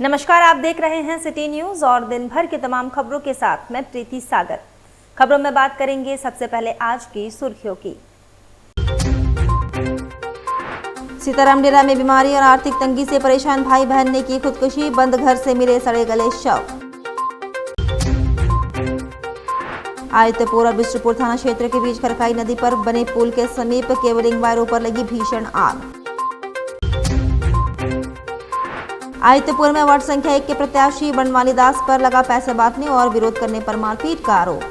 नमस्कार, आप देख रहे हैं सिटी न्यूज और दिन भर की तमाम खबरों के साथ मैं प्रीति सागर। खबरों में बात करेंगे सबसे पहले आज की सुर्खियों की। सीताराम डेरा में बीमारी और आर्थिक तंगी से परेशान भाई बहन ने की खुदकुशी, बंद घर से मिले सड़े गले शव। आदित्यपुर और बिष्टुपुर थाना क्षेत्र के बीच खरखाई नदी पर बने पुल के समीप केबलिंग वायरों पर लगी भीषण आग। आदित्यपुर में वार्ड संख्या 1 के प्रत्याशी बनवाली दास पर लगा पैसे बांटने और विरोध करने पर मारपीट का आरोप।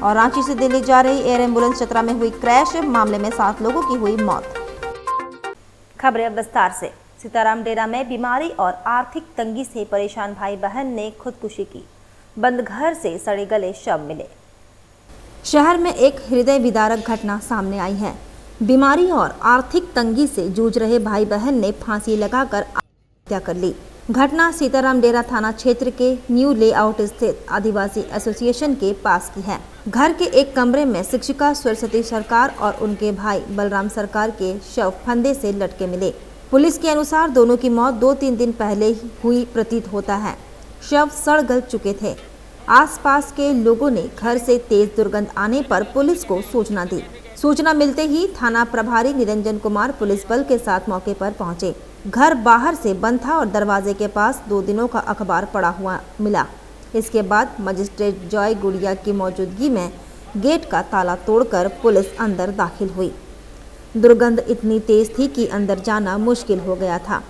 और रांची से दिल्ली जा रही एयर एम्बुलेंस चतरा में हुई क्रैश, मामले में 7 लोगों की हुई मौत। खबरें विस्तार से। सीताराम डेरा में बीमारी और आर्थिक तंगी से परेशान भाई बहन ने खुदकुशी की, बंद घर से सड़े गले शव मिले। शहर में एक हृदय विदारक घटना सामने आई है। बीमारी और आर्थिक तंगी से जूझ रहे भाई बहन ने फांसी लगाकर आत्महत्या कर ली। घटना सीताराम डेरा थाना क्षेत्र के न्यू लेआउट स्थित आदिवासी एसोसिएशन के पास की है। घर के एक कमरे में शिक्षिका सरस्वती सरकार और उनके भाई बलराम सरकार के शव फंदे से लटके मिले। पुलिस के अनुसार दोनों की मौत 2-3 दिन पहले ही हुई प्रतीत होता है। शव सड़ गल चुके थे। आसपास के लोगों ने घर से तेज दुर्गंध आने पर पुलिस को सूचना दी। सूचना मिलते ही थाना प्रभारी निरंजन कुमार पुलिस बल के साथ मौके पर पहुंचे। घर बाहर से बंद था और दरवाजे के पास 2 दिनों का अखबार पड़ा हुआ मिला। इसके बाद मजिस्ट्रेट जॉय गुड़िया की मौजूदगी में गेट का ताला तोड़कर पुलिस अंदर दाखिल हुई। दुर्गंध इतनी तेज थी कि अंदर जाना मुश्किल हो गया था।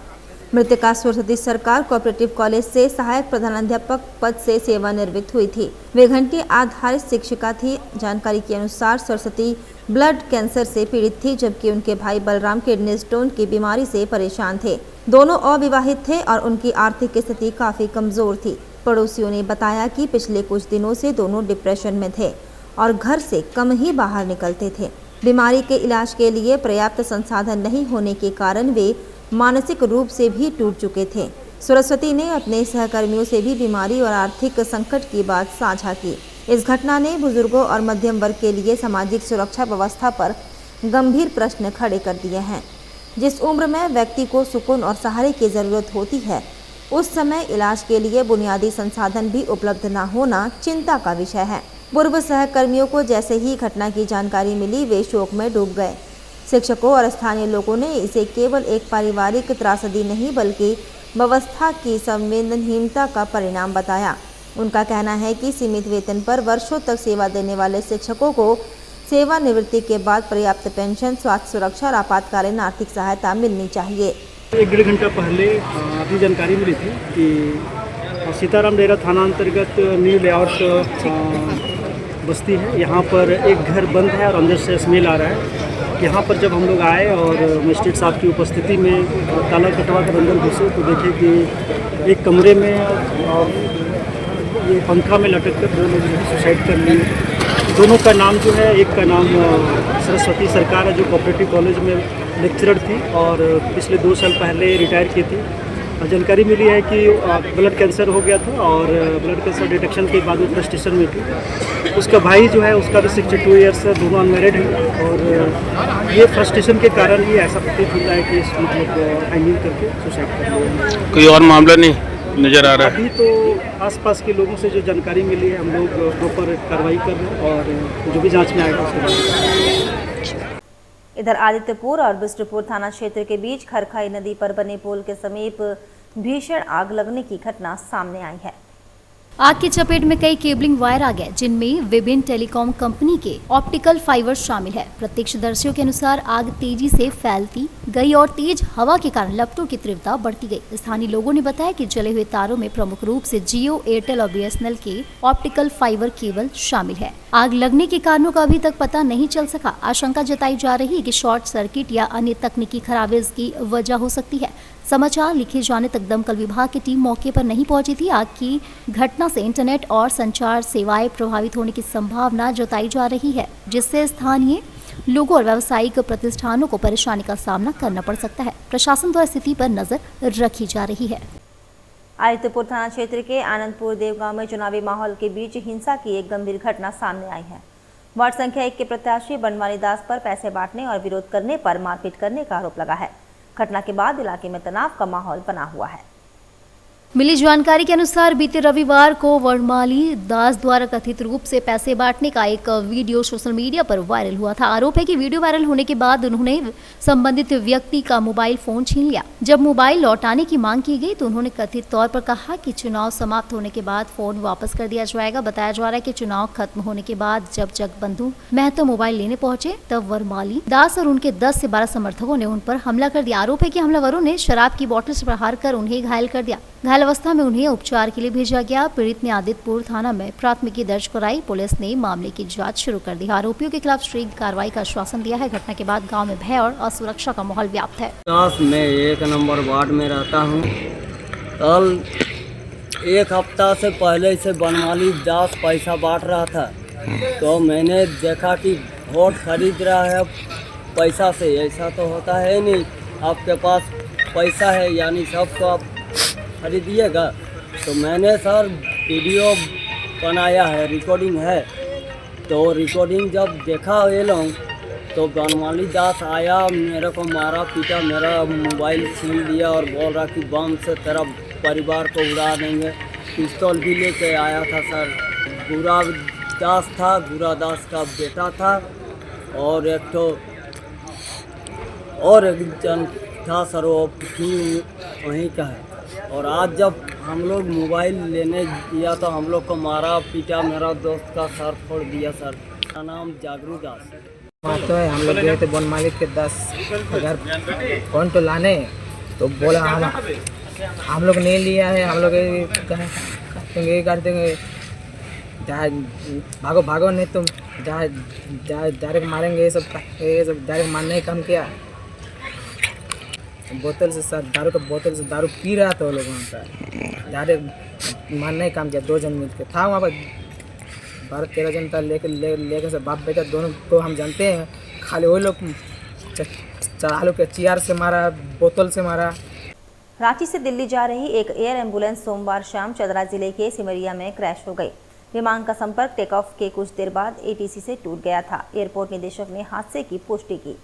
मृतका सरस्वती सरकार कोऑपरेटिव कॉलेज से सहायक प्रधानाध्यापक पद से सेवानिवृत्त हुई थी। वे घंटे आधारित शिक्षिका थी। जानकारी के अनुसार सरस्वती ब्लड कैंसर से पीड़ित थी, जबकि उनके भाई बलराम किडनी स्टोन की बीमारी से परेशान थे। दोनों अविवाहित थे और उनकी आर्थिक स्थिति काफी कमजोर थी। पड़ोसियों ने बताया कि पिछले कुछ दिनों से दोनों डिप्रेशन में थे और घर से कम ही बाहर निकलते थे। बीमारी के इलाज के लिए पर्याप्त संसाधन नहीं होने के कारण वे मानसिक रूप से भी टूट चुके थे। सरस्वती ने अपने सहकर्मियों से भी बीमारी और आर्थिक संकट की बात साझा की। इस घटना ने बुजुर्गों और मध्यम वर्ग के लिए सामाजिक सुरक्षा व्यवस्था पर गंभीर प्रश्न खड़े कर दिए हैं। जिस उम्र में व्यक्ति को सुकून और सहारे की जरूरत होती है, उस समय इलाज के लिए बुनियादी संसाधन भी उपलब्ध न होना चिंता का विषय है। पूर्व सहकर्मियों को जैसे ही घटना की जानकारी मिली, वे शोक में डूब गए। शिक्षकों और स्थानीय लोगों ने इसे केवल एक पारिवारिक त्रासदी नहीं बल्कि व्यवस्था की संवेदनहीनता का परिणाम बताया। उनका कहना है कि सीमित वेतन पर वर्षों तक सेवा देने वाले शिक्षकों को सेवानिवृत्ति के बाद पर्याप्त पेंशन, स्वास्थ्य सुरक्षा और आपातकालीन आर्थिक सहायता मिलनी चाहिए। 1-1.5 घंटा पहले अभी जानकारी मिली थी कि सीताराम डेरा थाना अंतर्गत न्यू लेआउट बस्ती है। यहाँ पर एक घर बंद है और अंदर से स्मेल आ रहा है। यहाँ पर जब हम लोग आए और मजिस्ट्रेट साहब की उपस्थिति में ताला कटवा कर अंदर घुसे तो देखे कि एक कमरे में ये पंखा में लटक कर 2 लोग जो है सुसाइड कर लिए। दोनों का नाम जो है, एक का नाम सरस्वती सरकार है जो कोऑपरेटिव कॉलेज में लेक्चरर थी और पिछले 2 साल पहले रिटायर की थी। जानकारी मिली है कि ब्लड कैंसर हो गया था और ब्लड कैंसर डिटेक्शन के बाद वो फ्रस्ट्रेशन में थी। उसका भाई जो है उसका भी 62 ईयर्स है, दोनों अनमैरिड हैं और ये फ्रस्ट्रेशन के कारण ही ऐसा प्रतीत होता है कि मतलब हैंगिंग करके सुसाइड कर लिया। कोई और मामला नहीं नजर आ रहा है? अभी तो आसपास के लोगों से जो जानकारी मिली है, हम लोग प्रॉपर कार्रवाई कर रहे हैं और जो भी जाँच में आएगा उसके बाद। इधर आदित्यपुर और बिष्टुपुर थाना क्षेत्र के बीच खरखाई नदी पर बने पुल के समीप भीषण आग लगने की घटना सामने आई है। आग की चपेट में कई केबलिंग वायर आ गए, जिनमें विभिन्न टेलीकॉम कंपनी के ऑप्टिकल फाइबर शामिल है। प्रत्यक्षदर्शियों के अनुसार आग तेजी से फैलती गई और तेज हवा के कारण लपटों की तीव्रता बढ़ती गई। स्थानीय लोगों ने बताया कि जले हुए तारों में प्रमुख रूप से जियो, एयरटेल और बीएसएनएल के ऑप्टिकल फाइबर केबल शामिल है। आग लगने के कारणों का अभी तक पता नहीं चल सका। आशंका जताई जा रही है कि शॉर्ट सर्किट या अन्य तकनीकी खराबी इसकी वजह हो सकती है। समाचार लिखे जाने तक दमकल विभाग की टीम मौके पर नहीं पहुंची थी। आग की घटना से इंटरनेट और संचार सेवाएं प्रभावित होने की संभावना जताई जा रही है, जिससे स्थानीय लोगों और व्यावसायिक प्रतिष्ठानों को परेशानी का सामना करना पड़ सकता है। प्रशासन द्वारा स्थिति पर नजर रखी जा रही है। आदित्यपुर थाना क्षेत्र के आनंदपुर देवगांव में चुनावी माहौल के बीच हिंसा की एक गंभीर घटना सामने आई है। वार्ड संख्या 1 के प्रत्याशी बनवाली दास पर पैसे बांटने और विरोध करने पर मारपीट करने का आरोप लगा है। घटना के बाद इलाके में तनाव का माहौल बना हुआ है। मिली जानकारी के अनुसार बीते रविवार को वर्माली दास द्वारा कथित रूप से पैसे बांटने का एक वीडियो सोशल मीडिया पर वायरल हुआ था। आरोप है कि वीडियो वायरल होने के बाद उन्होंने संबंधित व्यक्ति का मोबाइल फोन छीन लिया। जब मोबाइल लौटाने की मांग की गई तो उन्होंने कथित तौर पर कहा कि चुनाव समाप्त होने के बाद फोन वापस कर दिया जाएगा। बताया जा रहा है कि चुनाव खत्म होने के बाद जब जगबंधु महतो मोबाइल लेने पहुंचे तब वर्माली दास और उनके 10 से 12 समर्थकों ने उन पर हमला कर दिया। आरोप है कि हमलावरों ने शराब की बोतल से प्रहार कर उन्हें घायल कर दिया। घायल अवस्था में उन्हें उपचार के लिए भेजा गया। पीड़ित ने आदित्यपुर थाना में प्राथमिकी दर्ज कराई। पुलिस ने मामले की जांच शुरू कर दी। आरोपियों के खिलाफ शीघ्र कार्रवाई का आश्वासन दिया है। घटना के बाद गांव में भय और असुरक्षा का माहौल व्याप्त है। मैं 1 नंबर वार्ड में रहता हूँ। कल 1 हफ्ता से पहले से बनमाली दास पैसा बांट रहा था, तो मैंने देखा कि वोट खरीद रहा है पैसा से। ऐसा तो होता है नहीं, आपके पास पैसा है यानी सबको आप खरीदिएगा। तो मैंने सर वीडियो बनाया है, रिकॉर्डिंग है। तो रिकॉर्डिंग जब देखा ये लोग तो बनमाली दास आया, मेरे को मारा पीटा, मेरा मोबाइल छीन लिया और बोल रहा कि बम से तेरा परिवार को उड़ा देंगे। पिस्तौल भी लेके आया था सर। गुरा दास था, गुरा दास का बेटा था और एक जन था सर, वो वहीं का है। और आज जब हम लोग मोबाइल लेने गया तो हम लोग को मारा पीटा, मेरा दोस्त का सर फोड़ दिया सर। मेरा नाम जागरू दास तो है। हम लोग गए थे वन मालिक के 10 घर फोन तो लाने, तो बोला हम लोग नहीं लिया है, हम लोग ये कर देंगे, भागो भागो नहीं तुम डायरेक्ट मारेंगे। ये सब डायरेक्ट मारने का काम किया। बोतल से सर दारू का बोतल से दारू पी रहा था वो लोग वहाँ पर। डायरेक्ट मारने का काम किया। 2 जन मिल के था वहाँ पर, 12-13 जन था। लेकर से बाप बेटा दोनों को हम जानते हैं। खाली वो लोग चालू के चेयर से मारा, बोतल से मारा। रांची से दिल्ली जा रही एक एयर एम्बुलेंस सोमवार शाम चतरा जिले के सिमरिया में क्रैश हो गई। विमान का संपर्क टेक ऑफ के कुछ देर बाद एटीसी से टूट गया था। एयरपोर्ट निदेशक ने हादसे की पुष्टि की।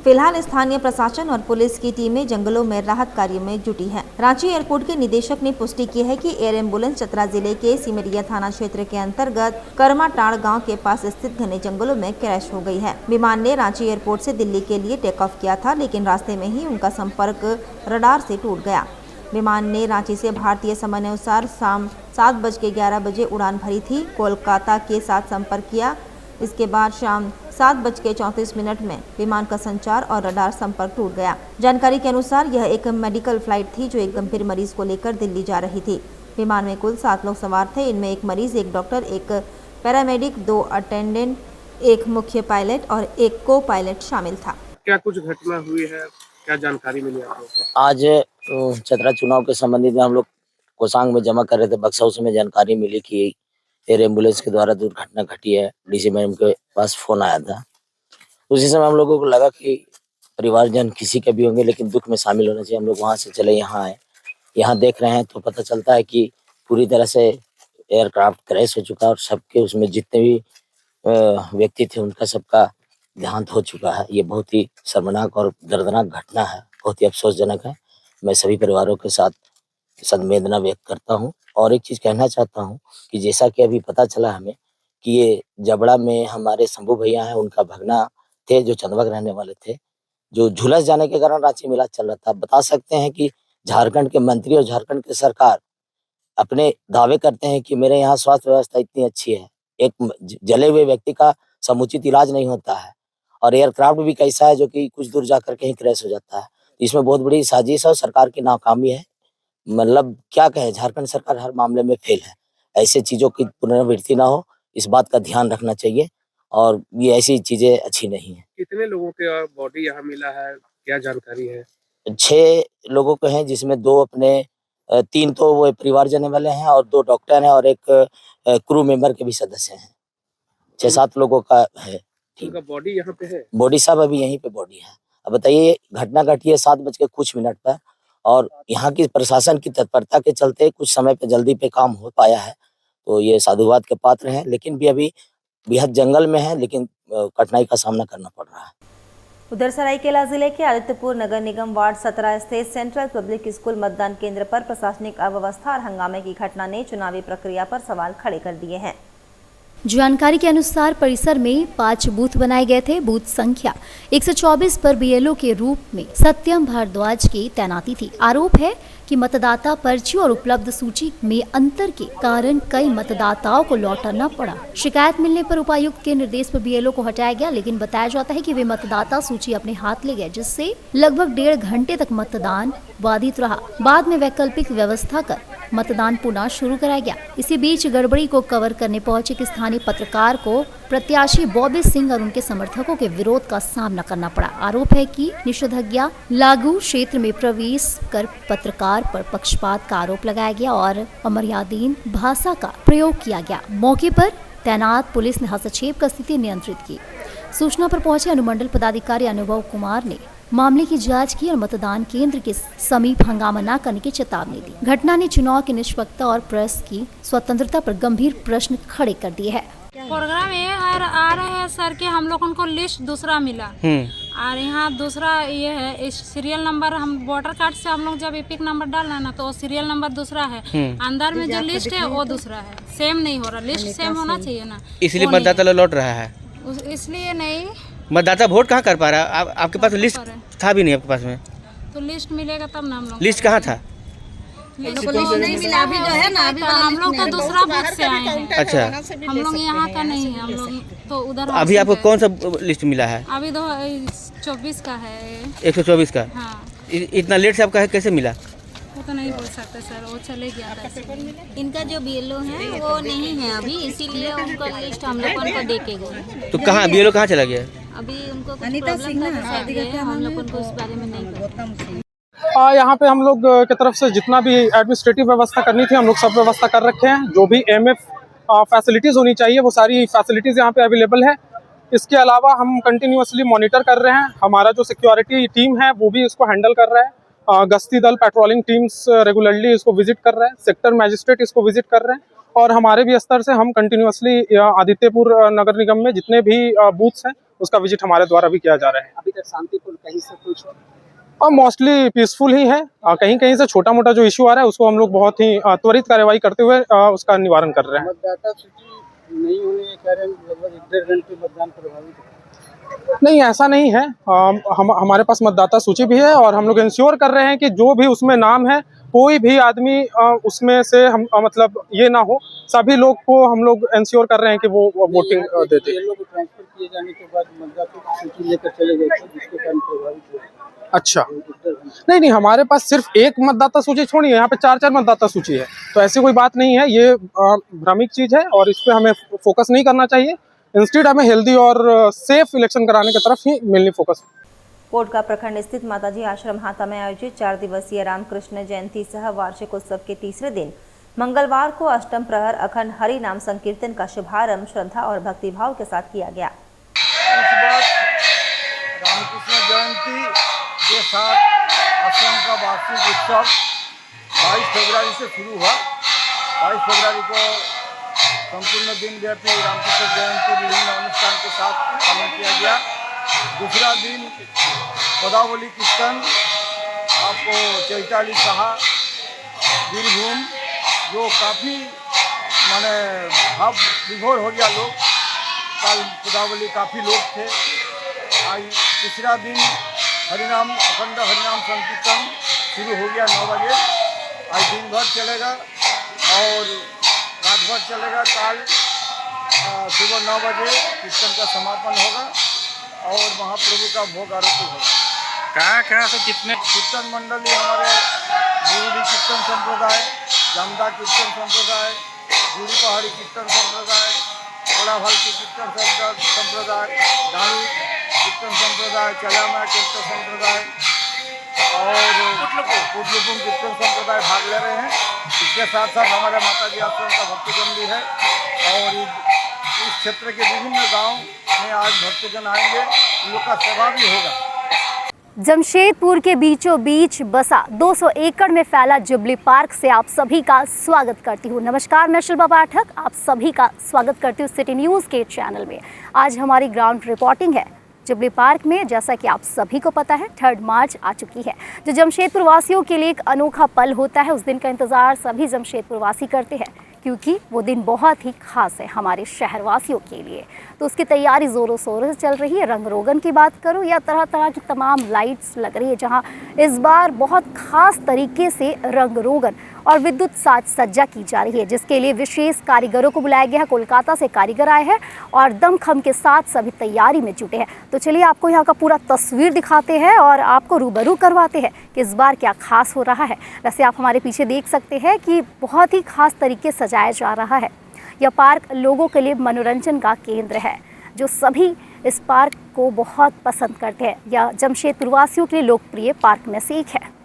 फिलहाल स्थानीय प्रशासन और पुलिस की टीमें जंगलों में राहत कार्य में जुटी हैं। रांची एयरपोर्ट के निदेशक ने पुष्टि की है कि एयर एम्बुलेंस चतरा जिले के सिमरिया थाना क्षेत्र के अंतर्गत करमाटाड़ गांव के पास स्थित घने जंगलों में क्रैश हो गई है। विमान ने रांची एयरपोर्ट से दिल्ली के लिए टेक ऑफ किया था, लेकिन रास्ते में ही उनका संपर्क रडार से टूट गया। विमान ने रांची से भारतीय समय अनुसार शाम 7:11 उड़ान भरी थी, कोलकाता के साथ संपर्क किया। इसके बाद शाम 7:34 में विमान का संचार और रडार संपर्क टूट गया। जानकारी के अनुसार यह एक मेडिकल फ्लाइट थी जो एक गंभीर मरीज को लेकर दिल्ली जा रही थी। विमान में कुल 7 लोग सवार थे। इनमें एक मरीज, एक डॉक्टर, एक पैरामेडिक, 2 अटेंडेंट, एक मुख्य पायलट और एक को पायलट शामिल था। क्या कुछ घटना हुई है, क्या जानकारी मिली आप लोगों को? आज चतरा चुनाव के संबंधित में हम लोग कोसांग में जमा कर रहे थे बक्सा, उसमें जानकारी मिली कि एयर एम्बुलेंस के द्वारा दुर्घटना घटी है। डीसी मैडम के पास फोन आया था। उसी समय हम लोगों को लगा कि परिवारजन किसी के भी होंगे, लेकिन दुख में शामिल होना चाहिए। हम लोग वहाँ से चले यहाँ आए। यहाँ देख रहे हैं तो पता चलता है कि पूरी तरह से एयरक्राफ्ट क्रैश हो चुका है और सबके उसमें जितने भी व्यक्ति थे उनका सबका देहांत हो चुका है। ये बहुत ही शर्मनाक और दर्दनाक घटना है, बहुत ही अफसोसजनक है। मैं सभी परिवारों के साथ संवेदना व्यक्त करता हूँ। और एक चीज कहना चाहता हूँ कि जैसा कि अभी पता चला हमें कि ये जबड़ा में हमारे शंभू भैया हैं, उनका भगना थे जो चंदवा के रहने वाले थे, जो झुलस जाने के कारण रांची में इलाज चल रहा था। बता सकते हैं कि झारखंड के मंत्री और झारखंड की सरकार अपने दावे करते हैं कि मेरे यहाँ स्वास्थ्य व्यवस्था इतनी अच्छी है, एक जले हुए व्यक्ति का समुचित इलाज नहीं होता है। और एयरक्राफ्ट भी कैसा है जो कि कुछ दूर जाकर कहीं क्रैश हो जाता है। इसमें बहुत बड़ी साजिश है और सरकार की नाकामी है। मतलब क्या कहें, झारखंड सरकार हर मामले में फेल है। ऐसे चीजों की पुनरावृत्ति ना हो, इस बात का ध्यान रखना चाहिए। और ये ऐसी चीजें अच्छी नहीं है। कितने लोगों के बॉडी यहाँ मिला है, क्या जानकारी है? 6 लोगों को हैं, जिसमें 2 अपने 3 तो वो परिवार जाने वाले हैं और 2 डॉक्टर हैं और एक क्रू मेंबर के भी सदस्य हैं। 6-7 लोगों का है। उनका बॉडी यहाँ पे है? बॉडी सब अभी यहीं पे बॉडी है। अब बताइए, घटना घटी है 7:00 पर और यहाँ की प्रशासन की तत्परता के चलते कुछ समय पे जल्दी पे काम हो पाया है, तो ये साधुवाद के पात्र हैं। लेकिन भी अभी बेहद जंगल में है, लेकिन कठिनाई का सामना करना पड़ रहा है। उधर सरायकेला जिले के आदित्यपुर नगर निगम वार्ड 17 स्थित सेंट्रल पब्लिक स्कूल मतदान केंद्र पर प्रशासनिक अव्यवस्था और हंगामे की घटना ने चुनावी प्रक्रिया पर सवाल खड़े कर दिए हैं। जानकारी के अनुसार परिसर में 5 बूथ बनाए गए थे। बूथ संख्या 124 पर बीएलओ के रूप में सत्यम भारद्वाज की तैनाती थी। आरोप है कि मतदाता पर्ची और उपलब्ध सूची में अंतर के कारण कई मतदाताओं को लौटाना पड़ा। शिकायत मिलने पर उपायुक्त के निर्देश पर बीएलओ को हटाया गया, लेकिन बताया जाता है कि वे मतदाता सूची अपने हाथ ले गए, जिससे लगभग 1.5 घंटे तक मतदान बाधित रहा। बाद में वैकल्पिक व्यवस्था कर मतदान पुनः शुरू कराया गया। इसी बीच गड़बड़ी को कवर करने पहुंचे एक स्थानीय पत्रकार को प्रत्याशी बॉबी सिंह और उनके समर्थकों के विरोध का सामना करना पड़ा। आरोप है कि निषेधाज्ञा लागू क्षेत्र में प्रवेश कर पत्रकार पर पक्षपात का आरोप लगाया गया और अमर्यादीन भाषा का प्रयोग किया गया। मौके पर तैनात पुलिस ने हस्तक्षेप कर स्थिति नियंत्रित की। सूचना पर पहुंचे अनुमंडल पदाधिकारी अनुभव कुमार ने मामले की जांच की और मतदान केंद्र के समीप हंगामा न करने की चेतावनी दी। घटना ने चुनाव की निष्पक्षता और प्रेस की स्वतंत्रता पर गंभीर प्रश्न खड़े कर दिए हैं। प्रोग्राम ये आ रहे हैं सर के हम लोगों को लिस्ट दूसरा मिला और यहाँ दूसरा ये है इस सीरियल नंबर, हम वोटर कार्ड से हम लोग जब एपिक नंबर डालना ना तो सीरियल नंबर दूसरा है, अंदर में जो लिस्ट है वो दूसरा है, सेम नहीं हो रहा। लिस्ट सेम होना चाहिए ना, इसलिए मतदाता लौट रहा है। इसलिए नहीं मतदाता वोट कहाँ कर पा रहा है? आपके पास लिस्ट था भी नहीं आपके पास में, तो लिस्ट मिलेगा तब ना। हम लोग लिस्ट कहाँ था? लिस्ट नहीं मिला अभी जो है ना, अभी तो हम लोग तो दूसरा बूथ से आए हैं। अच्छा, हम लोग यहाँ का नहीं है, हम लोग तो उधर। अभी आपको कौन सा लिस्ट मिला है? अभी 24 का है। 124 का? हाँ। इतना लेट से आपका कैसे मिला? वो तो नहीं बोल सकते सर, वो चले गया था। इनका जो बीएलओ है वो नहीं है अभी, इसीलिए उनका लिस्ट हम लोगों को दे के गए। तो कहाँ बीएलओ कहाँ चला गया? अभी उनको कुछ प्रॉब्लम था, हम लोग उनको उस बारे में नहीं पता। यहाँ पे हम लोग की तरफ से जितना भी एडमिनिस्ट्रेटिव व्यवस्था करनी थी हम लोग सब व्यवस्था कर रखे हैं। जो भी एमएफ फैसिलिटीज़ होनी चाहिए वो सारी फैसिलिटीज़ यहाँ पे अवेलेबल है। इसके अलावा हम कंटिन्यूअसली मॉनिटर कर रहे हैं। हमारा जो सिक्योरिटी टीम है वो भी इसको हैंडल कर रहा है। गश्ती दल पेट्रोलिंग टीम्स रेगुलरली इसको विजिट कर रहे हैं। सेक्टर मैजिस्ट्रेट इसको विजिट कर रहे हैं और हमारे भी स्तर से हम कंटिन्यूअसली आदित्यपुर नगर निगम में जितने भी बूथ्स हैं उसका विजिट हमारे द्वारा भी किया जा रहा है। अभी तक शांतिपूर्ण कहीं से कुछ और मोस्टली पीसफुल ही है। कहीं कहीं से छोटा मोटा जो इशू आ रहा है उसको हम लोग बहुत ही त्वरित कार्रवाई करते हुए उसका निवारण कर रहे हैं। मतदाता सूची नहीं होने के कारण लगभग 1.5 घंटे मतदान प्रभावित नहीं, ऐसा नहीं है। हमारे पास मतदाता सूची भी है और हम लोग इंश्योर कर रहे हैं कि जो भी उसमें नाम है कोई भी आदमी उसमें से हम मतलब ये ना हो। सभी लोग को हम लोग इंश्योर कर रहे हैं कि वो वोटिंग देते हैं। लोग ट्रांसफर किए जाने के बाद मतदाता सूची लेकर चले गए थे जिसके कारण प्रभावित हुए। अच्छा, नहीं, हमारे पास सिर्फ एक मतदाता सूची छोड़िए, यहाँ पे 4 मतदाता सूची है, तो ऐसी कोई बात नहीं है। ये भ्रमिक चीज है और इस पे हमें फोकस नहीं करना चाहिए। इंस्टेड हमें हेल्दी और सेफ इलेक्शन कराने की तरफ ही मेनली फोकस। कोटका प्रखंड स्थित माताजी आश्रम हाता में आयोजित 4 दिवसीय रामकृष्ण जयंती सह वार्षिक उत्सव के तीसरे दिन मंगलवार को अष्टम प्रहर अखंड हरि नाम संकीर्तन का शुभारंभ श्रद्धा और भक्तिभाव के साथ किया गया। इस बार रामकृष्ण जयंती के साथ आश्रम का वार्षिक उत्सव 22 फरवरी से शुरू हुआ। 22 फरवरी को संपूर्ण दिन व्यापी रामकृष्ण जयंती विभिन्न अनुष्ठान के साथ पालन किया गया। दूसरा दिन पदावली कीर्तन आपको चैताली साहा वीरभूम जो काफ़ी माने भाव विभोर हो गया लोग। कल पदावली काफ़ी लोग थे। आज तीसरा दिन हरिनाम अखंड हरिनाम संकीर्तन शुरू हो गया 9 बजे। आज दिन भर चलेगा और रात भर चलेगा। कल सुबह 9 बजे कीर्तन का समापन होगा और महाप्रभु का भोग आरती होगा। कहाँ से कितने कीर्तन मंडली हमारे गुरुडी कीर्तन संप्रदाय, जामदा कीर्तन संप्रदाय, गुड़ी पहाड़ी कीर्तन संप्रदाय, कोड़ाभल की कीर्तन संप्रदाय, डालू कीर्तन संप्रदाय, चलामा कीर्तन संप्रदाय और पुटलुपुम कीर्तन संप्रदाय भाग ले रहे हैं। इसके साथ साथ हमारे माताजी आश्रम का भक्तजन भी है और इस क्षेत्र के विभिन्न गांव में आज भक्तजन आएंगे, उन लोग का सेवा भी होगा। जमशेदपुर के बीचों बीच बसा 200 एकड़ में फैला जुबली पार्क से आप सभी का स्वागत करती हूँ। नमस्कार, मैं शिल्पा पाठक आप सभी का स्वागत करती हूँ सिटी न्यूज़ के चैनल में। आज हमारी ग्राउंड रिपोर्टिंग है जुबली पार्क में जैसा कि आप सभी को पता है 3 मार्च आ चुकी है, जो जमशेदपुर वासियों के लिए एक अनोखा पल होता है। उस दिन का इंतज़ार सभी जमशेदपुर वासी करते हैं, क्योंकि वो दिन बहुत ही खास है हमारे शहरवासियों के लिए। तो उसकी तैयारी ज़ोरों शोरों से चल रही है। रंग रोगन की बात करूँ या तरह तरह की तमाम लाइट्स लग रही है, जहां इस बार बहुत खास तरीके से रंग रोगन और विद्युत साज सज्जा की जा रही है, जिसके लिए विशेष कारीगरों को बुलाया गया है। कोलकाता से कारीगर आए हैं और दमखम के साथ सभी तैयारी में जुटे हैं। तो चलिए आपको यहाँ का पूरा तस्वीर दिखाते हैं और आपको रूबरू करवाते हैं कि इस बार क्या खास हो रहा है। वैसे आप हमारे पीछे देख सकते हैं कि बहुत ही खास तरीके से सजाया जा रहा है। यह पार्क लोगों के लिए मनोरंजन का केंद्र है, जो सभी इस पार्क को बहुत पसंद करते हैं। यह जमशेदपुर वासियों के लिए लोकप्रिय पार्क में से एक है।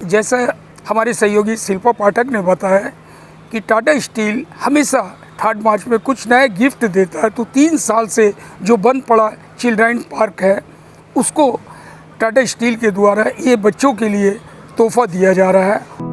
जैसा हमारे सहयोगी शिल्पा पाठक ने बताया कि टाटा स्टील हमेशा 3 मार्च में कुछ नए गिफ्ट देता है, तो 3 साल से जो बंद पड़ा चिल्ड्रन पार्क है उसको टाटा स्टील के द्वारा ये बच्चों के लिए तोहफा दिया जा रहा है।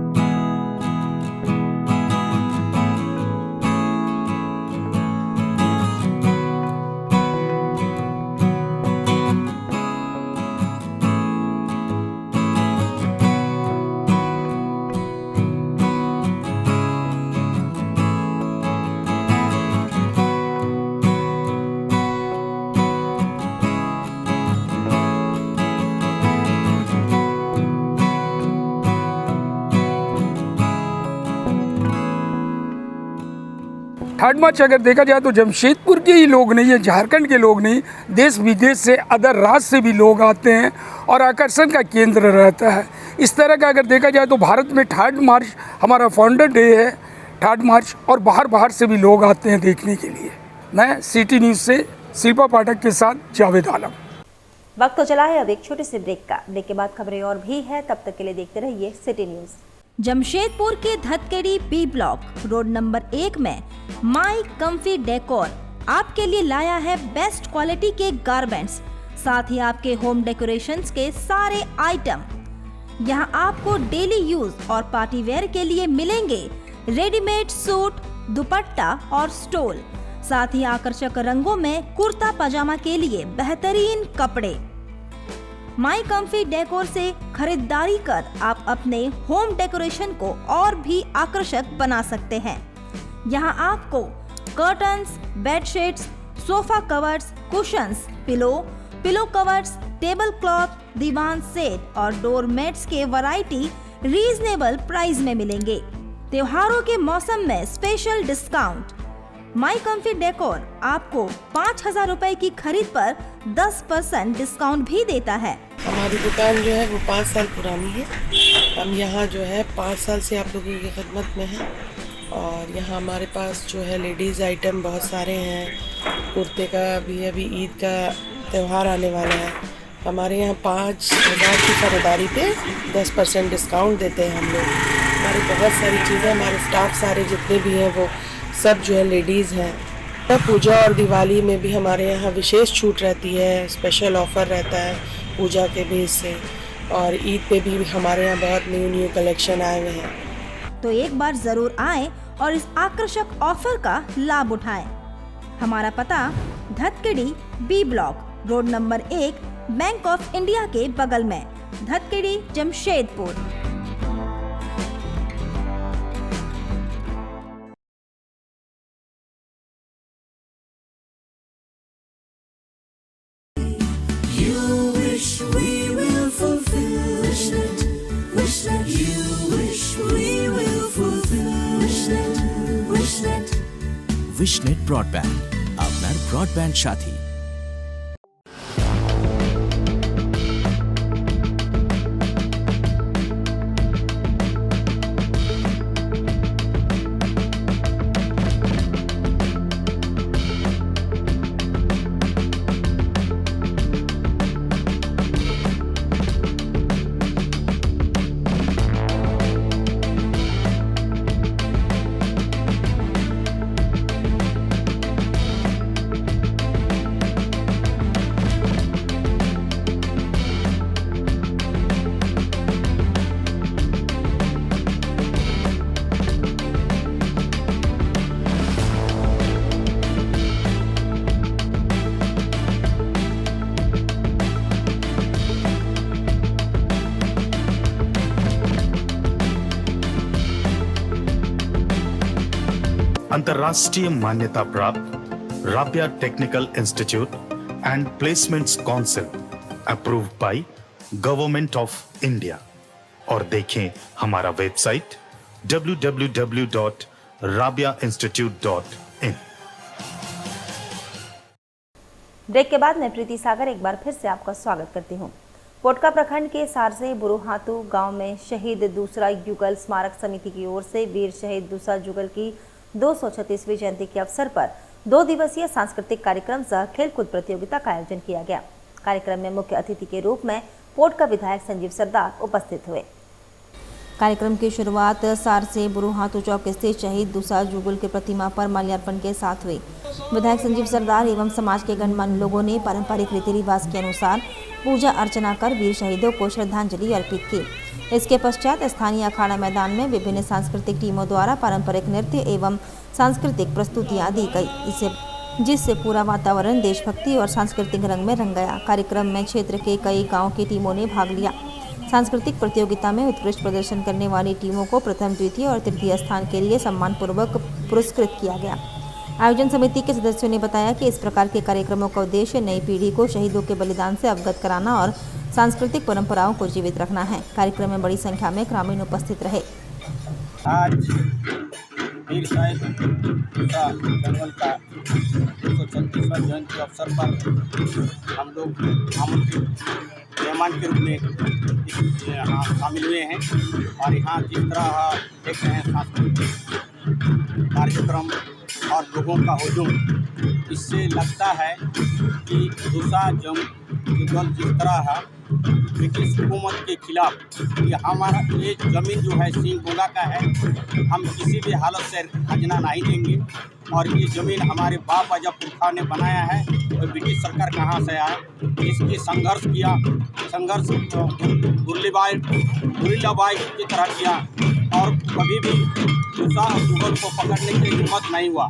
थर्ड मार्च अगर देखा जाए तो जमशेदपुर के ही लोग नहीं है, झारखंड के लोग नहीं, देश विदेश से अदर राज्य से भी लोग आते हैं और आकर्षण का केंद्र रहता है। इस तरह का अगर देखा जाए तो भारत में 3 मार्च हमारा फाउंडर डे है, 3 मार्च, और बाहर से भी लोग आते हैं देखने के लिए। मैं सिटी न्यूज़ से शिल्पा पाठक के साथ जावेद आलम। वक्त तो चला है अब एक छोटे से ब्रेक का। ब्रेक के बाद खबरें और भी है, तब तक के लिए देखते रहिए सिटी न्यूज़। जमशेदपुर के Dhatkedi B block road number 1 में माई कम्फी डेकोर आपके लिए लाया है बेस्ट क्वालिटी के गारमेंट्स, साथ ही आपके होम डेकोरेशंस के सारे आइटम। यहां आपको डेली यूज और पार्टी वेयर के लिए मिलेंगे रेडीमेड सूट, दुपट्टा और स्टोल, साथ ही आकर्षक रंगों में कुर्ता पजामा के लिए बेहतरीन कपड़े। माई कम्फी डेकोर से खरीदारी कर आप अपने होम डेकोरेशन को और भी आकर्षक बना सकते हैं। यहाँ आपको curtains, bedsheets, sofa covers, cushions, pillow covers, table cloth, दीवान सेट और डोर मैट्स के वैरायटी रीजनेबल प्राइस में मिलेंगे। त्योहारों के मौसम में special discount. My comfy decor आपको 5,000 रुपए की खरीद पर 10% डिस्काउंट भी देता है। हमारी दुकान जो है वो 5 साल पुरानी है। हम यहाँ जो है 5 साल से आप लोगों की खिदमत में हैं और यहाँ हमारे पास जो है लेडीज़ आइटम बहुत सारे हैं। कुर्ते का भी अभी ईद का त्यौहार आने वाला है, हमारे यहाँ 5,000 की खरीदारी पे 10% डिस्काउंट देते हैं हम लोग। हमारी बहुत सारी चीज़ें, हमारे स्टाफ सारे जितने भी हैं वो सब जो है लेडीज़ हैं। पूजा और दिवाली में भी हमारे यहाँ विशेष छूट रहती है, स्पेशल ऑफ़र रहता है पूजा के बेस से, और ईद पे भी हमारे यहाँ बहुत न्यू कलेक्शन आए हुए हैं। तो एक बार ज़रूर आएं और इस आकर्षक ऑफर का लाभ उठाएं। हमारा पता Dhatkedi B block road number 1 bank of India के बगल में, धतकेड़ी, जमशेदपुर। विशनेट ब्रॉडबैंड, আপনার ব্রডব্যান্ড সাথী। अंतर्राष्ट्रीय मान्यता प्राप्त Rabia technical institute and placements council approved by government of India. और देखें हमारा वेबसाइट www.rabiainstitute.in। ब्रेक के बाद मैं प्रीति सागर एक बार फिर से आपका स्वागत करती हूं। पोटका प्रखंड के सारसे बुरुहातू गांव में शहीद दूसरा युगल स्मारक समिति की ओर से वीर शहीद दूसरा युगल की 236वीं जयंती के अवसर पर 2 दिवसीय सांस्कृतिक कार्यक्रम सह खेलकूद प्रतियोगिता का आयोजन किया गया। कार्यक्रम में मुख्य अतिथि के रूप में पोटका विधायक संजीव सरदार उपस्थित हुए। कार्यक्रम की शुरुआत सारसे बुरुहातू चौक स्थित शहीद दूसरा युगल के प्रतिमा पर माल्यार्पण के साथ हुई। विधायक संजीव सरदार एवं समाज के गणमान्य लोगों ने पारंपरिक रीति रिवाज के अनुसार पूजा अर्चना कर वीर शहीदों को श्रद्धांजलि अर्पित की। इसके पश्चात स्थानीय अखाड़ा मैदान में विभिन्न सांस्कृतिक टीमों द्वारा पारंपरिक नृत्य एवं सांस्कृतिक प्रस्तुतियां दी गई, जिससे पूरा वातावरण देशभक्ति और सांस्कृतिक रंग में रंग गया। कार्यक्रम में क्षेत्र के कई गाँव की टीमों ने भाग लिया। सांस्कृतिक प्रतियोगिता में उत्कृष्ट प्रदर्शन करने वाली टीमों को प्रथम, द्वितीय और तृतीय स्थान के लिए सम्मानपूर्वक पुरस्कृत किया गया। आयोजन समिति के सदस्यों ने बताया कि इस प्रकार के कार्यक्रमों का उद्देश्य नई पीढ़ी को शहीदों के बलिदान से अवगत कराना और सांस्कृतिक परंपराओं को जीवित रखना है। कार्यक्रम में बड़ी संख्या में ग्रामीण उपस्थित रहे। आज वीर शहीद दूसरा जंगल का 236वां जयंती के अवसर पर हम लोग आमंत्रित मेहमान के रूप में यहाँ शामिल हुए हैं और यहाँ जिस तरह देख रहे हैं सांस्कृतिक कार्यक्रम और लोगों का हुजूम, इससे लगता है कि दूसरा युगल जिस तरह है ब्रिटिश हुकूमत के खिलाफ कि हमारा ये ज़मीन जो है सिंह बोला का है, हम किसी भी हालत से खजना नहीं देंगे और ये ज़मीन हमारे बाप अजब पुरखा ने बनाया है। और ब्रिटिश सरकार कहाँ से आया, इसकी संघर्ष गुरिल्लाबाई की तरह किया और कभी भी दूसरा युगल को पकड़ने की हिम्मत नहीं हुआ।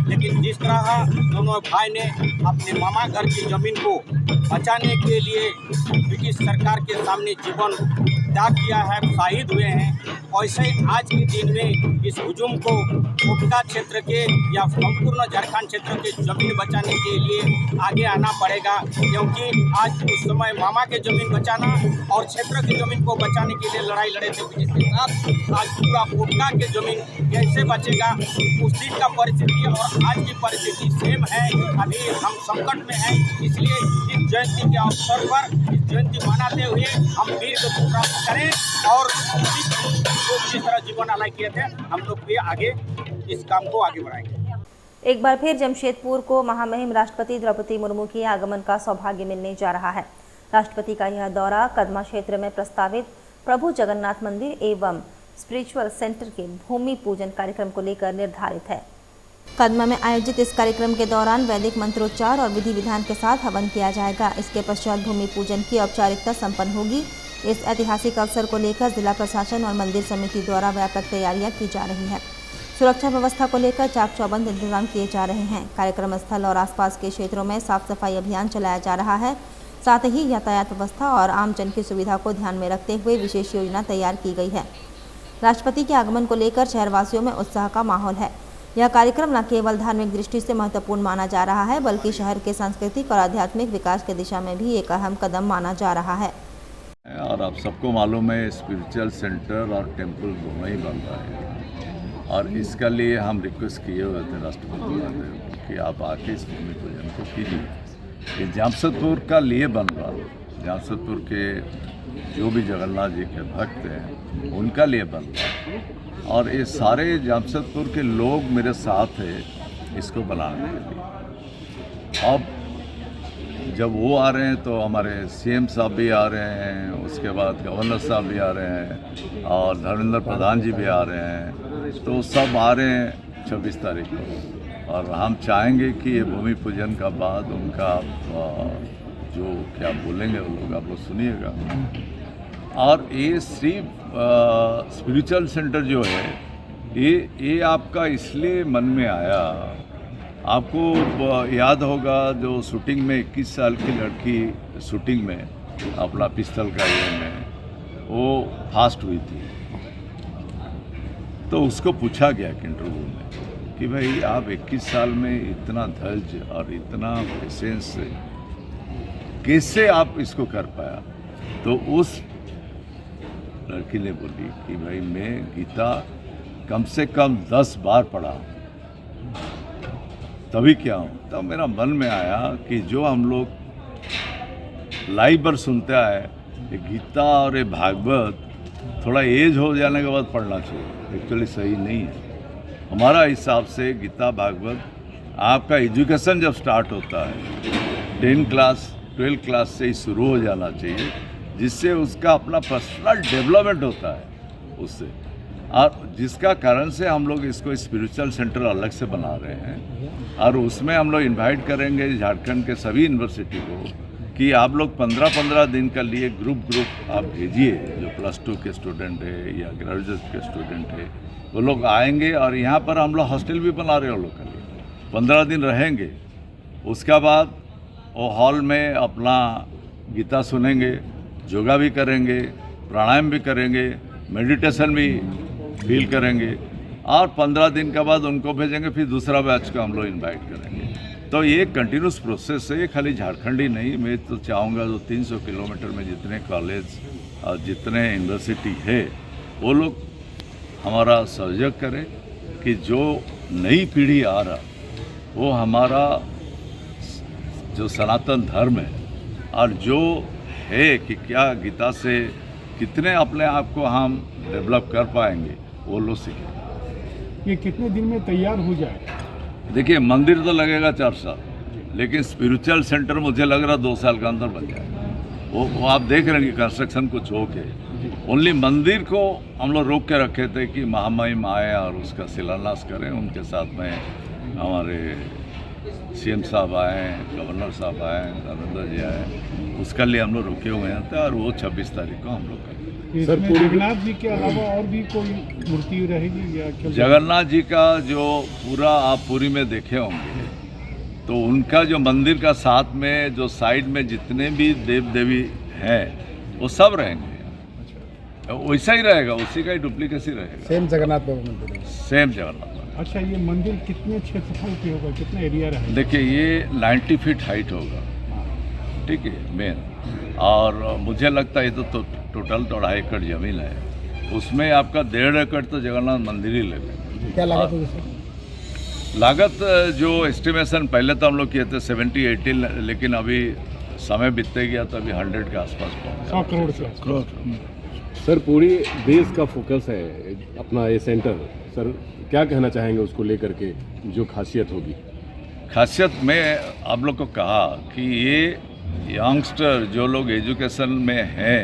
लेकिन जिस तरह दोनों भाई ने अपने मामा घर की ज़मीन को बचाने के लिए ब्रिटिश सरकार के सामने जीवन त्याग किया है, शहीद हुए हैं, वैसे आज के दिन में इस हुजूम को पोटका क्षेत्र के या संपूर्ण झारखंड क्षेत्र के ज़मीन बचाने के लिए आगे आना पड़ेगा, क्योंकि आज उस समय मामा के ज़मीन बचाना और क्षेत्र की ज़मीन को बचाने के लिए लड़ाई लड़े थे ब्रिटिश के साथ। आज पूरा पोटका के ज़मीन कैसे बचेगा, उस दिन का परिस्थिति और आज की परिस्थिति सेम है। अभी हम संकट में हैं, इसलिए इस जयंती के अवसर पर इस जयंती मनाते हुए हम वीर को प्राप्त करें और जिस तरह जीवन अलाय किए थे हम लोग भी आगे इस काम को आगे बढ़ाएंगे। एक बार फिर जमशेदपुर को महामहिम राष्ट्रपति द्रौपदी मुर्मू के आगमन का सौभाग्य मिलने जा रहा है। राष्ट्रपति का यह दौरा कदमा क्षेत्र में प्रस्तावित प्रभु जगन्नाथ मंदिर एवं स्पिरिचुअल सेंटर के भूमि पूजन कार्यक्रम को लेकर निर्धारित है। कदमा में आयोजित इस कार्यक्रम के दौरान वैदिक मंत्रोच्चार और विधि विधान के साथ हवन किया जाएगा। इसके पश्चात भूमि पूजन की औपचारिकता संपन्न होगी। इस ऐतिहासिक अवसर को लेकर जिला प्रशासन और मंदिर समिति द्वारा व्यापक तैयारियां की जा रही है। सुरक्षा व्यवस्था को लेकर चाक चौबंद इंतजाम किए जा रहे हैं। कार्यक्रम स्थल और आसपास के क्षेत्रों में साफ सफाई अभियान चलाया जा रहा है। साथ ही यातायात व्यवस्था और आम जन की सुविधा को ध्यान में रखते हुए विशेष योजना तैयार की गई है। राष्ट्रपति के आगमन को लेकर शहरवासियों में उत्साह का माहौल है। यह कार्यक्रम न केवल धार्मिक दृष्टि से महत्वपूर्ण माना जा रहा है, बल्कि शहर के सांस्कृतिक और आध्यात्मिक विकास की दिशा में भी एक अहम कदम माना जा रहा है। और आप सबको मालूम है स्पिरिचुअल सेंटर और टेम्पल दोनों ही बन रहा है और इसके लिए हम रिक्वेस्ट किए हुए थे राष्ट्रपति महोदय कि आप आके इस भूमि पूजन को कीजिए। ये जामशेदपुर का लिए बन रहा है, जामशेदपुर के जो भी जगन्नाथ जी के भक्त हैं उनका लिए बन रहा है और ये सारे जामशेदपुर के लोग मेरे साथ हैं इसको बनाने के लिए। अब जब वो आ रहे हैं तो हमारे सीएम साहब भी आ रहे हैं, उसके बाद गवर्नर साहब भी आ रहे हैं और धर्मेंद्र प्रधान जी भी आ रहे हैं, तो सब आ रहे हैं 26 तारीख को। और हम चाहेंगे कि ये भूमि पूजन का बाद उनका जो क्या बोलेंगे वो लोग आप लोग सुनिएगा। और ये सिर्फ स्पिरिचुअल सेंटर जो है ये आपका इसलिए मन में आया, आपको याद होगा जो शूटिंग में 21 साल की लड़की शूटिंग में अपना पिस्तौल का ये में वो फास्ट हुई थी, तो उसको पूछा गया कि इंटरव्यू में कि भाई आप 21 साल में इतना धैर्य और इतना पेशेंस से कैसे आप इसको कर पाया। तो उस लड़की ने बोली कि भाई मैं गीता कम से कम 10 बार पढ़ा तभी क्या हूँ। तब मेरा मन में आया कि जो हम लोग लाइव पर सुनते आए ये गीता और ये भागवत थोड़ा एज हो जाने के बाद पढ़ना चाहिए, एक्चुअली सही नहीं है। हमारा हिसाब से गीता भागवत आपका एजुकेशन जब स्टार्ट होता है 10 क्लास 12 क्लास से ही शुरू हो जाना चाहिए, जिससे उसका अपना पर्सनल डेवलपमेंट होता है उससे, और जिसका कारण से हम लोग इसको स्पिरिचुअल सेंटर अलग से बना रहे हैं। और उसमें हम लोग इनवाइट करेंगे झारखंड के सभी यूनिवर्सिटी को कि आप लोग 15-15 दिन का लिए ग्रुप आप भेजिए, जो +2 के स्टूडेंट है या ग्रेजुएट के स्टूडेंट है वो लोग आएंगे। और यहाँ पर हम लोग हॉस्टल भी बना रहे हैं लोग के लिए, 15 दिन रहेंगे। उसके बाद वो हॉल में अपना गीता सुनेंगे, योगा भी करेंगे, प्राणायाम भी करेंगे, मेडिटेशन भी फील करेंगे, और 15 दिन के बाद उनको भेजेंगे, फिर दूसरा बैच को हम लोग इनवाइट करेंगे। तो ये कंटिन्यूस प्रोसेस है, ये खाली झारखंड ही नहीं। मैं तो चाहूँगा जो 300 किलोमीटर में जितने कॉलेज और जितने यूनिवर्सिटी है वो लोग हमारा सहयोग करें कि जो नई पीढ़ी आ रहा वो हमारा जो सनातन धर्म है और जो है कि क्या गीता से कितने अपने आप को हम डेवलप कर पाएंगे वो लोग सीखें। ये कितने दिन में तैयार हो जाए? देखिए मंदिर तो लगेगा 4 साल, लेकिन स्पिरिचुअल सेंटर मुझे लग रहा 2 साल के अंदर बन जाएगा। वो आप देख रहे हैं कि कंस्ट्रक्शन कुछ हो के ओनली मंदिर को हम लोग रोक के रखे थे कि महामहिम आए और उसका शिलान्यास करें। उनके साथ में हमारे CM साहब आए, गवर्नर साहब आए, धर्मेंद्र जी आए, उसका लिए हम लोग रुके हुए हैं और वो 26 तारीख को हम लोग करेंगे। सर जगन्नाथ जी के अलावा और भी कोई मूर्ति रहेगी या क्या? जगन्नाथ जी का जो पूरा आप पूरी में देखे होंगे तो उनका जो मंदिर का साथ में जो साइड में जितने भी देव देवी हैं वो सब रहेंगे, वैसा ही रहेगा, उसी का ही डुप्लीकेसी रहेगा। सेम जगन्नाथ बाबा मंदिर, सेम जगन्नाथ। अच्छा ये मंदिर कितने क्षेत्रफल की होगा, कितना एरिया रहेगा? देखिए ये 90 फीट हाइट होगा, ठीक है मेन, और मुझे लगता है ये तो टोटल 2.5 एकड़ जमीन है, उसमें आपका 1.5 एकड़ तो जगन्नाथ मंदिर ही लगेगा। क्या लागत होगी? लागत जो एस्टिमेशन पहले तो हम लोग किए थे 70-80, लेकिन अभी समय बीतते गया तो अभी 100 के आसपास पहुँच 100 करोड़। सर पूरी देश का फोकस है अपना ये सेंटर, सर क्या कहना चाहेंगे उसको लेकर के, जो खासियत होगी? खासियत मैं आप लोग को कहा कि ये यंगस्टर जो लोग एजुकेशन में हैं,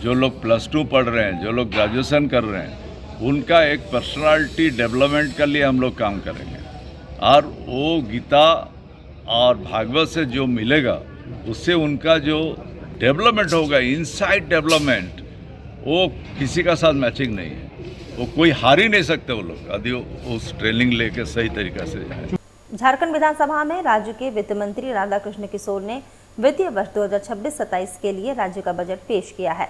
जो लोग +2 पढ़ रहे हैं, जो लोग ग्रेजुएशन कर रहे हैं, उनका एक पर्सनालिटी डेवलपमेंट के लिए हम लोग काम करेंगे। और वो गीता और भागवत से जो मिलेगा उससे उनका जो डेवलपमेंट होगा, इनसाइड डेवलपमेंट, वो किसी का साथ मैचिंग नहीं है, वो कोई हार ही नहीं सकते वो लोग यदि उस ट्रेनिंग लेके सही तरीक़े से जाए। झारखंड विधानसभा में राज्य के वित्त मंत्री राधाकृष्ण किशोर ने वित्तीय वर्ष 2026-27 के लिए राज्य का बजट पेश किया है।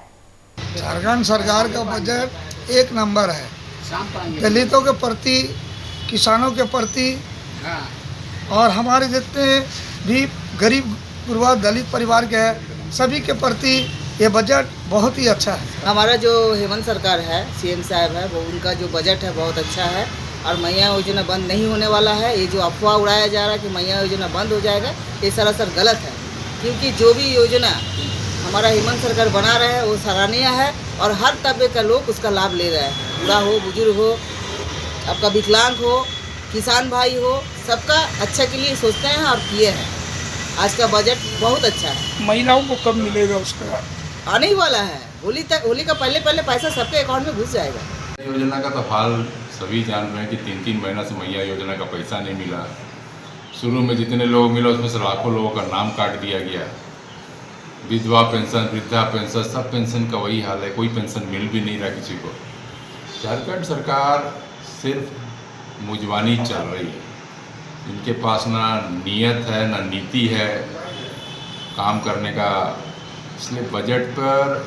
झारखंड सरकार का बजट एक नंबर है, दलितों के प्रति, किसानों के प्रति और हमारे जितने भी गरीब गुरबा दलित परिवार के हैं सभी के प्रति ये बजट बहुत ही अच्छा है। हमारा जो हेमंत सरकार है, CM साहब है, वो उनका जो बजट है बहुत अच्छा है और मैया योजना बंद नहीं होने वाला है। ये जो अफवाह उड़ाया जा रहा है कि मैया योजना बंद हो जाएगा, ये सरासर गलत है, क्योंकि जो भी योजना हमारा हेमंत सरकार बना रहे हैं वो सराहनीय है और हर तबके का लोग उसका लाभ ले रहे हैं। बूढ़ा हो, बुजुर्ग हो, आपका विकलांग हो, किसान भाई हो, सबका अच्छा के लिए सोचते हैं और किए हैं। आज का बजट बहुत अच्छा है। महिलाओं को कब मिलेगा उसका? आने ही वाला है, होली तक, होली का पहले पैसा सबके अकाउंट में घुस जाएगा। योजना का तो हाल सभी जान रहे हैं कि 3-3 महीना से मैया योजना का पैसा नहीं मिला। शुरू में जितने लोग मिला उसमें से लाखों लोगों का नाम काट दिया गया। विधवा पेंशन, वृद्धा पेंशन, सब पेंशन का वही हाल है, कोई पेंशन मिल भी नहीं रहा किसी को। झारखंड सरकार सिर्फ मुजवानी चल रही है, इनके पास ना नियत है ना नीति है काम करने का, इसलिए बजट पर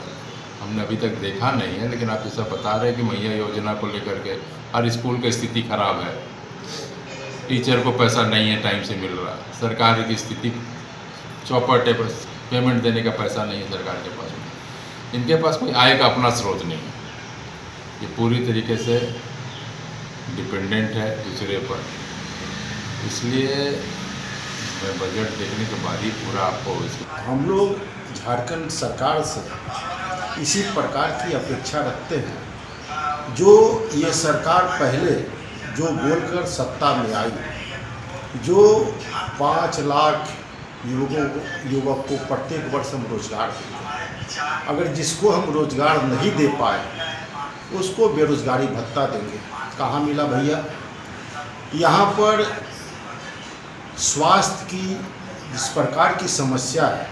हमने अभी तक देखा नहीं है। लेकिन आप जैसा बता रहे हैं कि मैया योजना को लेकर के हर स्कूल की स्थिति खराब है, टीचर को पैसा नहीं है टाइम से मिल रहा, सरकार की स्थिति चौपट है, बस पेमेंट देने का पैसा नहीं है सरकार के पास में। इनके पास कोई आय का अपना स्रोत नहीं है, ये पूरी तरीके से डिपेंडेंट है दूसरे पर। इसलिए मैं बजट देखने के बाद ही पूरा आपको हम लोग झारखंड सरकार से इसी प्रकार की अपेक्षा रखते हैं जो ये सरकार पहले जो बोलकर सत्ता में आई, जो 5 लाख युवक को प्रत्येक वर्ष हम रोजगार देंगे। अगर जिसको हम रोजगार नहीं दे पाए उसको बेरोजगारी भत्ता देंगे। कहाँ मिला भैया? यहाँ पर स्वास्थ्य की जिस प्रकार की समस्या है,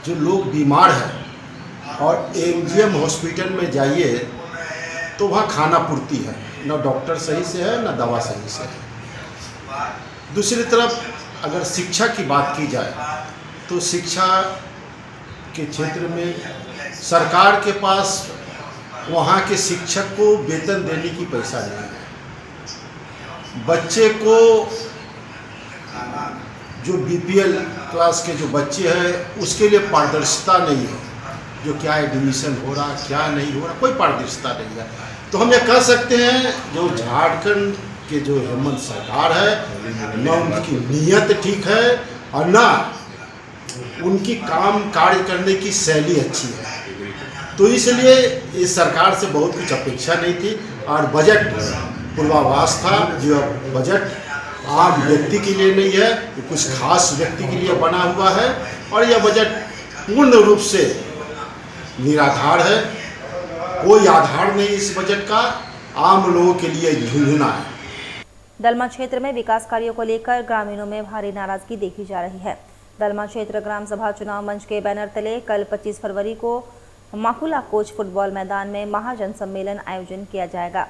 जो लोग बीमार हैं और एमजीएम हॉस्पिटल में जाइए तो वहाँ खाना पूर्ति है, न डॉक्टर सही से है न दवा सही से है। दूसरी तरफ अगर शिक्षा की बात की जाए तो शिक्षा के क्षेत्र में सरकार के पास वहाँ के शिक्षक को वेतन देने की पैसा नहीं है। बच्चे को जो बीपीएल क्लास के जो बच्चे हैं उसके लिए पारदर्शिता नहीं है, जो क्या एडमिशन हो रहा क्या नहीं हो रहा, कोई पारदर्शिता नहीं है। तो हम ये कह सकते हैं जो झारखंड के जो हेमंत सरकार है, न उनकी नीयत ठीक है और न उनकी काम कार्य करने की शैली अच्छी है। तो इसलिए इस सरकार से बहुत कुछ अपेक्षा नहीं थी और बजट पूर्वाभास था। जो बजट आम व्यक्ति के लिए नहीं है, ये कुछ खास व्यक्ति के लिए बना हुआ है और यह बजट पूर्ण रूप से निराधार है। कोई आधार नहीं इस बजट का, आम लोगों के लिए झुंझुना है। दलमा क्षेत्र में विकास कार्यों को लेकर ग्रामीणों में भारी नाराजगी देखी जा रही है। दलमा क्षेत्र ग्राम सभा चुनाव मंच के बैनर तले कल 25 फरवरी को माकुला कोच फुटबॉल मैदान में महाजन सम्मेलन आयोजन किया जाएगा।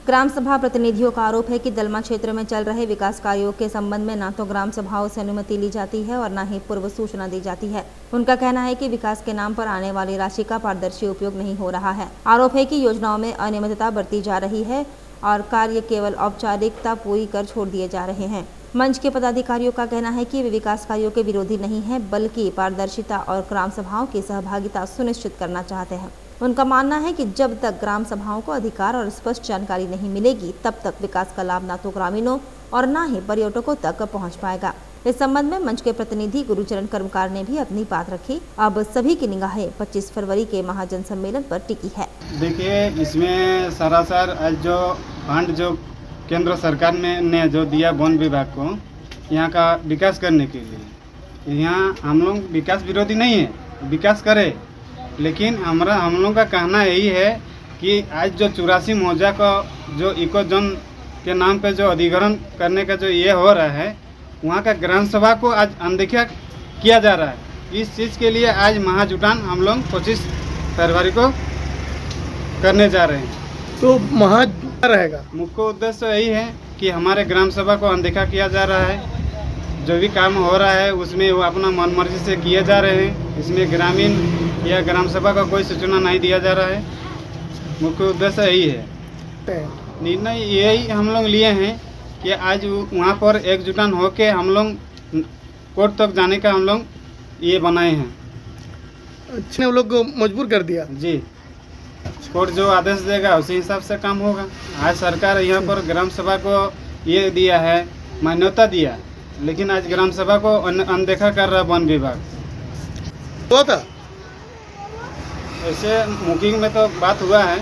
ग्राम सभा प्रतिनिधियों का आरोप है कि दलमा क्षेत्र में चल रहे विकास कार्यों के संबंध में न तो ग्राम सभाओं से अनुमति ली जाती है और न ही पूर्व सूचना दी जाती है। उनका कहना है कि विकास के नाम पर आने वाली राशि का पारदर्शी उपयोग नहीं हो रहा है। आरोप है कि योजनाओं में अनियमितता बरती जा रही है और कार्य केवल औपचारिकता पूरी कर छोड़ दिए जा रहे हैं। मंच के पदाधिकारियों का कहना है कि वे विकास कार्यों के विरोधी नहीं हैं, बल्कि पारदर्शिता और ग्राम सभाओं की सहभागिता सुनिश्चित करना चाहते हैं। उनका मानना है कि जब तक ग्राम सभाओं को अधिकार और स्पष्ट जानकारी नहीं मिलेगी, तब तक विकास का लाभ न तो ग्रामीणों और न ही पर्यटकों तक पहुंच पाएगा। इस संबंध में मंच के प्रतिनिधि गुरुचरण कर्मकार ने भी अपनी बात रखी। अब सभी की निगाहें 25 फरवरी के महाजन सम्मेलन पर टिकी है। देखिए, इसमें सरासर आज जो फंड जो केंद्र सरकार ने जो दिया वन विभाग को यहाँ का विकास करने के लिए, यहाँ हम लोग विकास विरोधी नहीं है, विकास करे, लेकिन हम लोग का कहना यही है कि आज जो 84 मौजा का जो इको जोन के नाम पे जो अधिग्रहण करने का जो ये हो रहा है, वहाँ का ग्राम सभा को आज अनदेखा किया जा रहा है। इस चीज़ के लिए आज महाजुटान हम लोग 25 फरवरी को करने जा रहे हैं। तो महाजुटान रहेगा, मुख्य उद्देश्य यही है कि हमारे ग्राम सभा को अनदेखा किया जा रहा है। जो भी काम हो रहा है उसमें वो अपना मनमर्जी से किए जा रहे हैं। इसमें ग्रामीण या ग्राम सभा का कोई सूचना नहीं दिया जा रहा है। मुख्य उद्देश्य यही है। निर्णय यही हम लोग लिए हैं कि आज वहाँ पर एकजुटान होके हम लोग कोर्ट तक जाने का हम लोग ये बनाए हैं। अच्छा, लोग को मजबूर कर दिया जी। कोर्ट जो आदेश देगा उसी हिसाब से काम होगा। आज सरकार यहाँ पर ग्राम सभा को ये दिया है, मान्यता दिया, लेकिन आज ग्राम सभा को अनदेखा कर रहा है वन विभाग। हुआ था ऐसे मुकिंग में तो बात हुआ है।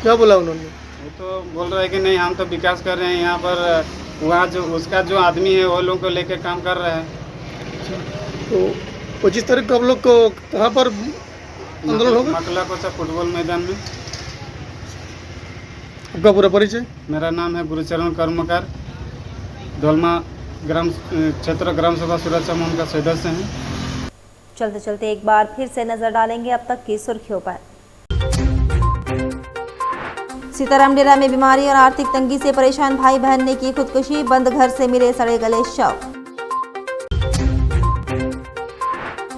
क्या बोला उन्होंने? वो तो बोल रहा है कि नहीं, हम तो विकास कर रहे हैं यहाँ पर, वहाँ जो उसका जो आदमी है वो लोग को लेके काम कर रहा है। तो 25 तारीख को आप लोग को कहाँ पर आंदोलन होगा? मकला कोचा फुटबॉल मैदान में। आपका पूरा परिचय? मेरा नाम है गुरुचरण कर्मकार, दलमा ग्राम क्षेत्र ग्राम सभा सुरक्षा मंच का सदस्य हैं। चलते चलते एक बार फिर से नजर डालेंगे अब तक की सुर्खियों पर। सीताराम डेरा में बीमारी और आर्थिक तंगी से परेशान भाई बहन ने की खुदकुशी, बंद घर से मिले सड़े गले शव।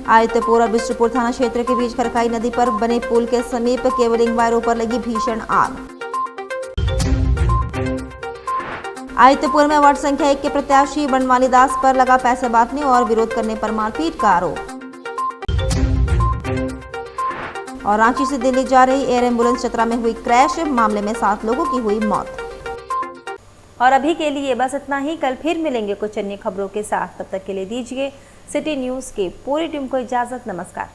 आदित्यपुर और बिष्टुपुर थाना क्षेत्र के बीच खरकाई नदी पर बने पुल के समीप केबलिंग वायरों पर लगी भीषण आग। आदित्यपुर में वार्ड संख्या 1 के प्रत्याशी बनवाली दास पर लगा पैसे बांटने और विरोध करने पर मारपीट का आरोप। और रांची से दिल्ली जा रही एयर एम्बुलेंस चतरा में हुई क्रैश, मामले में 7 लोगों की हुई मौत। और अभी के लिए बस इतना ही। कल फिर मिलेंगे कुछ अन्य खबरों के साथ। तब तक के लिए दीजिए सिटी न्यूज़ की पूरी टीम को इजाजत। नमस्कार।